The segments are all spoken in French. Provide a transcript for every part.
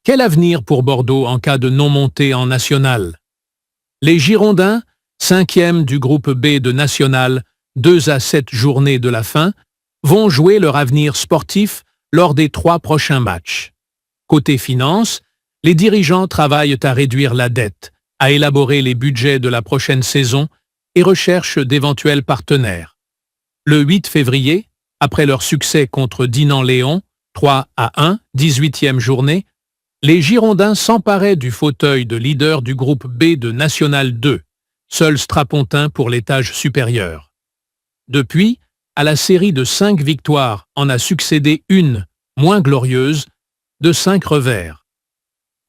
Quel avenir pour Bordeaux en cas de non-montée en national? Les Girondins, 5e du groupe B de national, 2 à 7 journées de la fin, vont jouer leur avenir sportif lors des 3 prochains matchs. Côté finances, les dirigeants travaillent à réduire la dette, à élaborer les budgets de la prochaine saison et recherchent d'éventuels partenaires. Le 8 février, après leur succès contre Dinan-Léon, 3-1, 18e journée, les Girondins s'emparaient du fauteuil de leader du groupe B de National 2, seul strapontin pour l'étage supérieur. Depuis, à la série de 5 victoires en a succédé une, moins glorieuse, de 5 revers.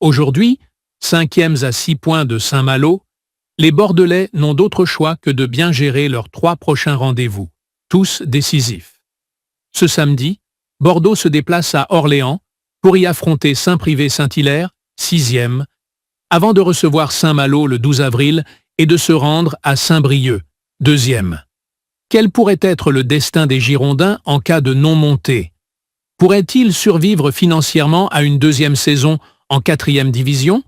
Aujourd'hui, 5e à 6 points de Saint-Malo, les Bordelais n'ont d'autre choix que de bien gérer leurs 3 prochains rendez-vous, tous décisifs. Ce samedi, Bordeaux se déplace à Orléans pour y affronter Saint-Privé-Saint-Hilaire, 6e, avant de recevoir Saint-Malo le 12 avril et de se rendre à Saint-Brieuc, 2e. Quel pourrait être le destin des Girondins en cas de non-montée? Pourraient-ils survivre financièrement à une 2e saison en 4e division?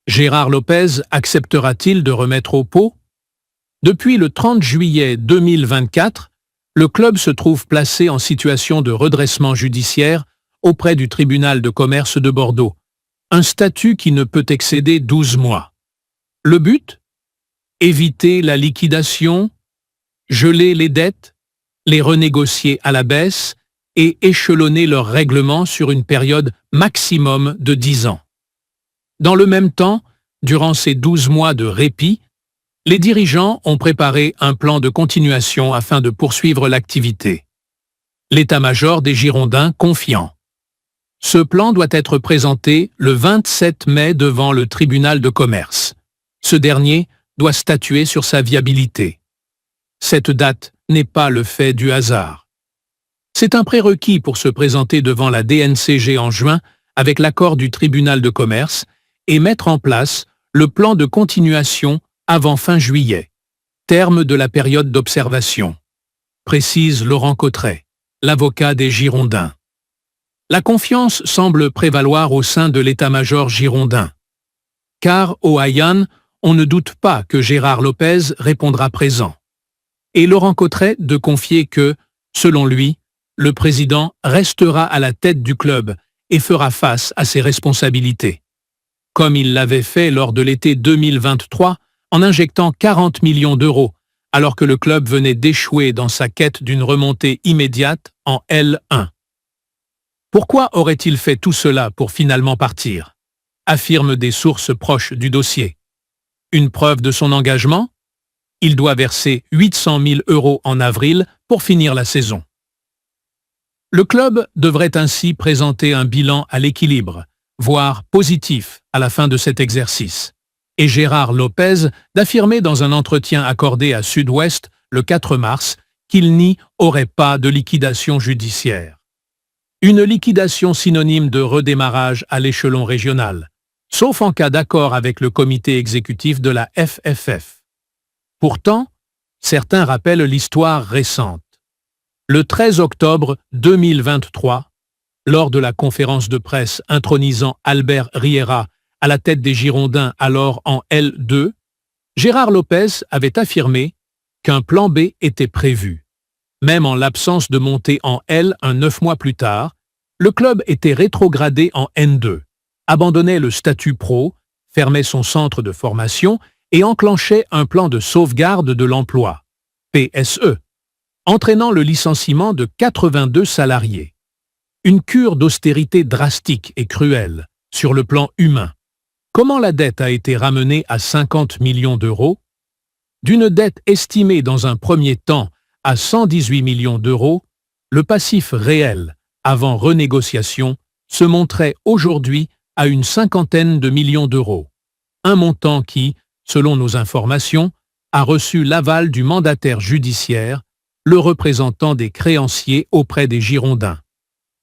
Gérard Lopez acceptera-t-il de remettre au pot? Depuis le 30 juillet 2024, le club se trouve placé en situation de redressement judiciaire auprès du tribunal de commerce de Bordeaux, un statut qui ne peut excéder 12 mois. Le but? Éviter la liquidation, geler les dettes, les renégocier à la baisse et échelonner leurs règlements sur une période maximum de 10 ans. Dans le même temps, durant ces 12 mois de répit, les dirigeants ont préparé un plan de continuation afin de poursuivre l'activité. L'état-major des Girondins confiant. Ce plan doit être présenté le 27 mai devant le tribunal de commerce. Ce dernier doit statuer sur sa viabilité. Cette date n'est pas le fait du hasard. C'est un prérequis pour se présenter devant la DNCG en juin avec l'accord du tribunal de commerce et mettre en place le plan de continuation avant fin juillet, terme de la période d'observation, précise Laurent Cotret, l'avocat des Girondins. La confiance semble prévaloir au sein de l'état-major girondin. Car au Hayan, on ne doute pas que Gérard Lopez répondra présent. Et Laurent Cotret de confier que, selon lui, le président restera à la tête du club et fera face à ses responsabilités. Comme il l'avait fait lors de l'été 2023 en injectant 40 millions d'euros, alors que le club venait d'échouer dans sa quête d'une remontée immédiate en L1. Pourquoi aurait-il fait tout cela pour finalement partir? Affirment des sources proches du dossier. Une preuve de son engagement? Il doit verser 800 000 € en avril pour finir la saison. Le club devrait ainsi présenter un bilan à l'équilibre, voire positif à la fin de cet exercice. Et Gérard Lopez d'affirmer dans un entretien accordé à Sud-Ouest le 4 mars qu'il n'y aurait pas de liquidation judiciaire. Une liquidation synonyme de redémarrage à l'échelon régional, sauf en cas d'accord avec le comité exécutif de la FFF. Pourtant, certains rappellent l'histoire récente. Le 13 octobre 2023, lors de la conférence de presse intronisant Albert Riera à la tête des Girondins alors en L2, Gérard Lopez avait affirmé qu'un plan B était prévu. Même en l'absence de montée en L 9 mois plus tard, le club était rétrogradé en N2, abandonnait le statut pro, fermait son centre de formation et enclenchait un plan de sauvegarde de l'emploi, PSE, entraînant le licenciement de 82 salariés. Une cure d'austérité drastique et cruelle sur le plan humain. Comment la dette a été ramenée à 50 millions d'euros? D'une dette estimée dans un premier temps à 118 millions d'euros, le passif réel, avant renégociation, se montrait aujourd'hui à une 50aine de millions d'euros. Un montant qui, selon nos informations, a reçu l'aval du mandataire judiciaire, le représentant des créanciers auprès des Girondins.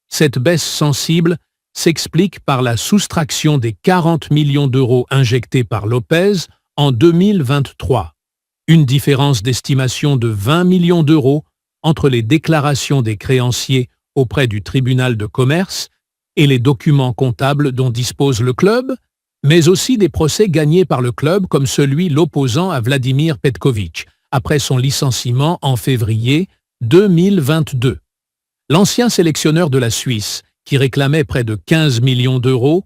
Cette baisse sensible s'explique par la soustraction des 40 millions d'euros injectés par Lopez en 2023, une différence d'estimation de 20 millions d'euros entre les déclarations des créanciers auprès du tribunal de commerce et les documents comptables dont dispose le club, mais aussi des procès gagnés par le club comme celui l'opposant à Vladimir Petković, après son licenciement en février 2022. L'ancien sélectionneur de la Suisse, qui réclamait près de 15 millions d'euros,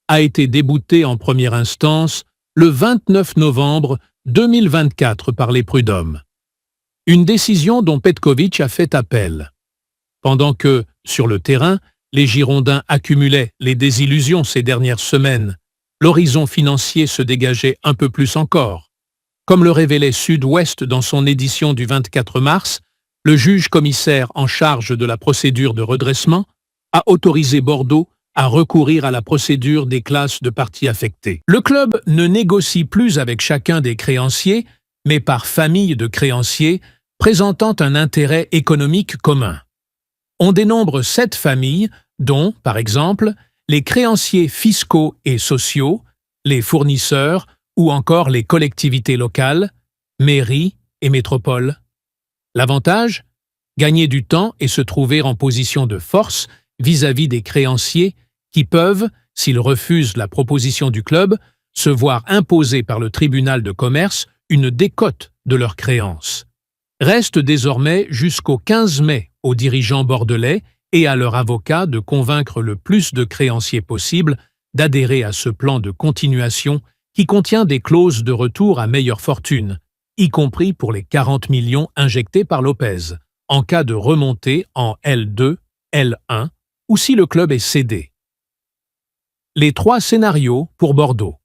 a été débouté en première instance le 29 novembre 2024 par les prud'hommes. Une décision dont Petković a fait appel. Pendant que, sur le terrain, les Girondins accumulaient les désillusions ces dernières semaines, l'horizon financier se dégageait un peu plus encore. Comme le révélait Sud-Ouest dans son édition du 24 mars, le juge commissaire en charge de la procédure de redressement a autorisé Bordeaux à recourir à la procédure des classes de parties affectées. Le club ne négocie plus avec chacun des créanciers, mais par famille de créanciers présentant un intérêt économique commun. On dénombre 7 familles, dont, par exemple, les créanciers fiscaux et sociaux, les fournisseurs ou encore les collectivités locales, mairies et métropoles. L'avantage ? Gagner du temps et se trouver en position de force vis-à-vis des créanciers qui peuvent, s'ils refusent la proposition du club, se voir imposer par le tribunal de commerce une décote de leurs créances. Reste désormais jusqu'au 15 mai aux dirigeants bordelais et à leurs avocats de convaincre le plus de créanciers possible d'adhérer à ce plan de continuation qui contient des clauses de retour à meilleure fortune, y compris pour les 40 millions injectés par Lopez, en cas de remontée en L2, L1 ou si le club est cédé. Les 3 scénarios pour Bordeaux.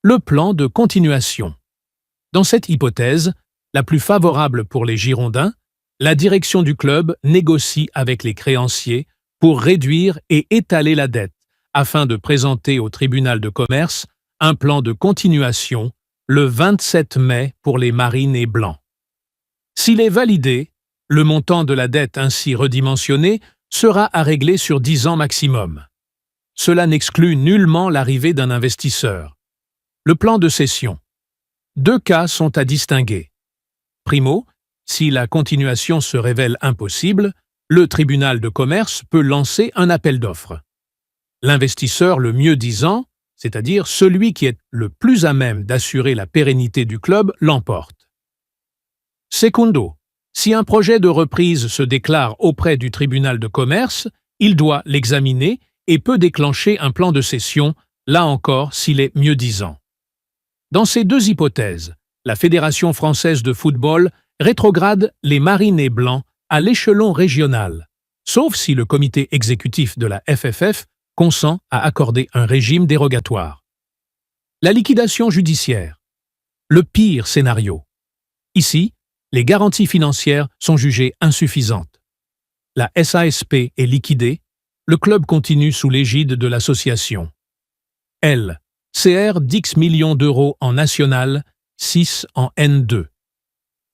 Le plan de continuation. Dans cette hypothèse, la plus favorable pour les Girondins, la direction du club négocie avec les créanciers pour réduire et étaler la dette, afin de présenter au tribunal de commerce un plan de continuation le 27 mai pour les Marines et Blancs. S'il est validé, le montant de la dette ainsi redimensionné sera à régler sur 10 ans maximum. Cela n'exclut nullement l'arrivée d'un investisseur. Le plan de cession. 2 cas sont à distinguer. Primo, si la continuation se révèle impossible, le tribunal de commerce peut lancer un appel d'offres. L'investisseur le mieux disant, c'est-à-dire celui qui est le plus à même d'assurer la pérennité du club, l'emporte. Secundo, si un projet de reprise se déclare auprès du tribunal de commerce, il doit l'examiner et peut déclencher un plan de cession, là encore s'il est mieux disant. Dans ces 2 hypothèses, la Fédération française de football rétrograde les Marines et Blancs à l'échelon régional, sauf si le comité exécutif de la FFF consent à accorder un régime dérogatoire. La liquidation judiciaire. Le pire scénario. Ici, les garanties financières sont jugées insuffisantes. La SASP est liquidée, le club continue sous l'égide de l'association. L. CR 10 millions d'euros en national, 6 en N2.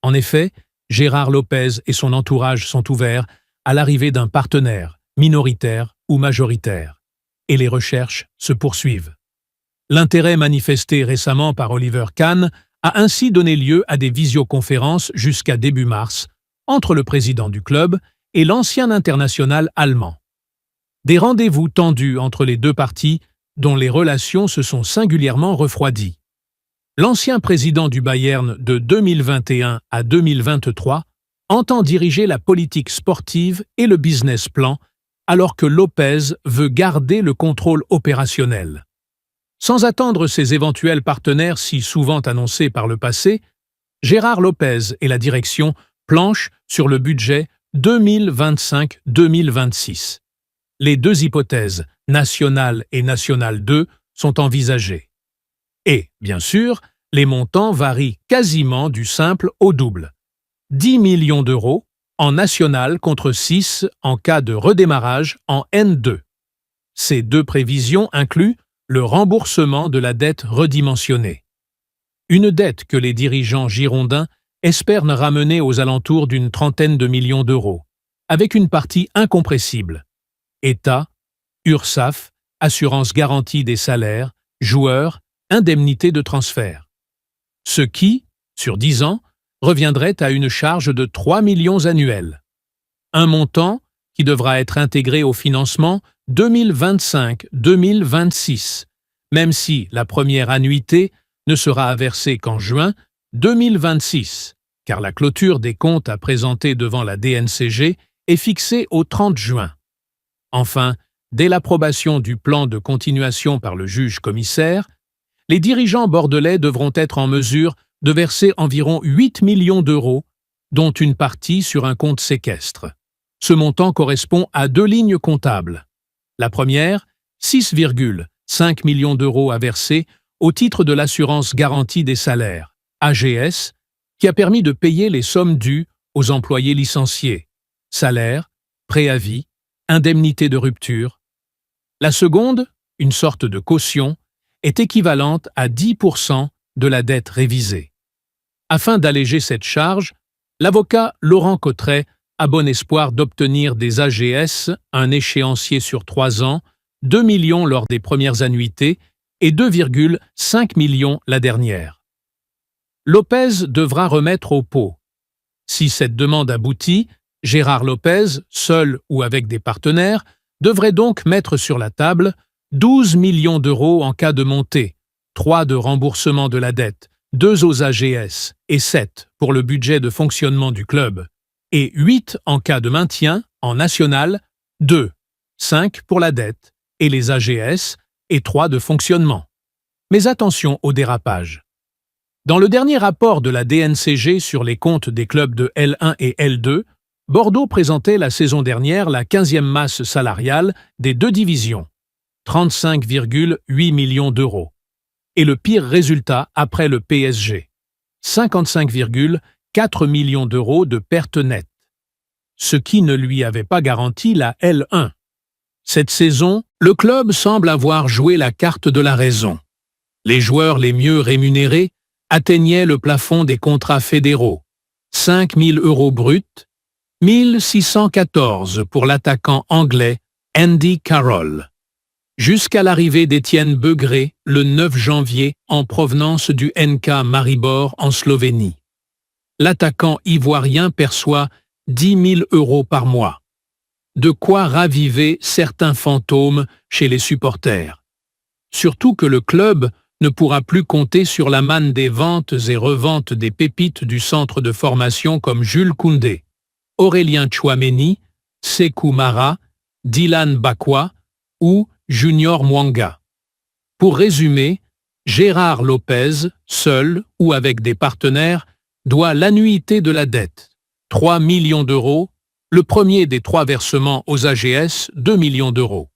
En effet, Gérard Lopez et son entourage sont ouverts à l'arrivée d'un partenaire, minoritaire ou majoritaire, et les recherches se poursuivent. L'intérêt manifesté récemment par Oliver Kahn a ainsi donné lieu à des visioconférences jusqu'à début mars entre le président du club et l'ancien international allemand. Des rendez-vous tendus entre les 2 parties dont les relations se sont singulièrement refroidies. L'ancien président du Bayern de 2021 à 2023 entend diriger la politique sportive et le business plan alors que Lopez veut garder le contrôle opérationnel. Sans attendre ses éventuels partenaires si souvent annoncés par le passé, Gérard Lopez et la direction planchent sur le budget 2025-2026. Les 2 hypothèses, nationale et nationale 2, sont envisagées. Et, bien sûr, les montants varient quasiment du simple au double. 10 millions d'euros en national contre 6 en cas de redémarrage en N2. Ces 2 prévisions incluent le remboursement de la dette redimensionnée. Une dette que les dirigeants girondins espèrent ramener aux alentours d'une 30aine de millions d'euros, avec une partie incompressible. État, URSSAF, assurance garantie des salaires, joueurs, indemnité de transfert. Ce qui, sur 10 ans, reviendrait à une charge de 3 millions annuels. Un montant qui devra être intégré au financement 2025-2026, même si la première annuité ne sera versée qu'en juin 2026, car la clôture des comptes à présenter devant la DNCG est fixée au 30 juin. Enfin, dès l'approbation du plan de continuation par le juge commissaire, les dirigeants bordelais devront être en mesure de verser environ 8 millions d'euros, dont une partie sur un compte séquestre. Ce montant correspond à 2 lignes comptables. La première, 6,5 millions d'euros à verser au titre de l'assurance garantie des salaires, AGS, qui a permis de payer les sommes dues aux employés licenciés, salaires, préavis, indemnité de rupture. La seconde, une sorte de caution, est équivalente à 10% de la dette révisée. Afin d'alléger cette charge, l'avocat Laurent Cotret a bon espoir d'obtenir des AGS un échéancier sur 3 ans, 2 millions lors des premières annuités et 2,5 millions la dernière. Lopez devra remettre au pot. Si cette demande aboutit, Gérard Lopez, seul ou avec des partenaires, devrait donc mettre sur la table 12 millions d'euros en cas de montée, 3 de remboursement de la dette, 2 aux AGS et 7 pour le budget de fonctionnement du club, et 8 en cas de maintien en national, 2, 5 pour la dette et les AGS et 3 de fonctionnement. Mais attention au dérapage. Dans le dernier rapport de la DNCG sur les comptes des clubs de L1 et L2, Bordeaux présentait la saison dernière la 15e masse salariale des deux divisions, 35,8 millions d'euros, et le pire résultat après le PSG, 55,4 millions d'euros de pertes nettes, ce qui ne lui avait pas garanti la L1. Cette saison, le club semble avoir joué la carte de la raison. Les joueurs les mieux rémunérés atteignaient le plafond des contrats fédéraux, 5 000 euros bruts, 1 614 pour l'attaquant anglais Andy Carroll, jusqu'à l'arrivée d'Étienne Begré le 9 janvier en provenance du NK Maribor en Slovénie. L'attaquant ivoirien perçoit 10 000 euros par mois. De quoi raviver certains fantômes chez les supporters. Surtout que le club ne pourra plus compter sur la manne des ventes et reventes des pépites du centre de formation comme Jules Koundé, Aurélien Tchouaméni, Sékou Mara, Dylan Bakwa ou Junior Mwanga. Pour résumer, Gérard Lopez, seul ou avec des partenaires, doit l'annuité de la dette, 3 millions d'euros, le premier des 3 versements aux AGS, 2 millions d'euros.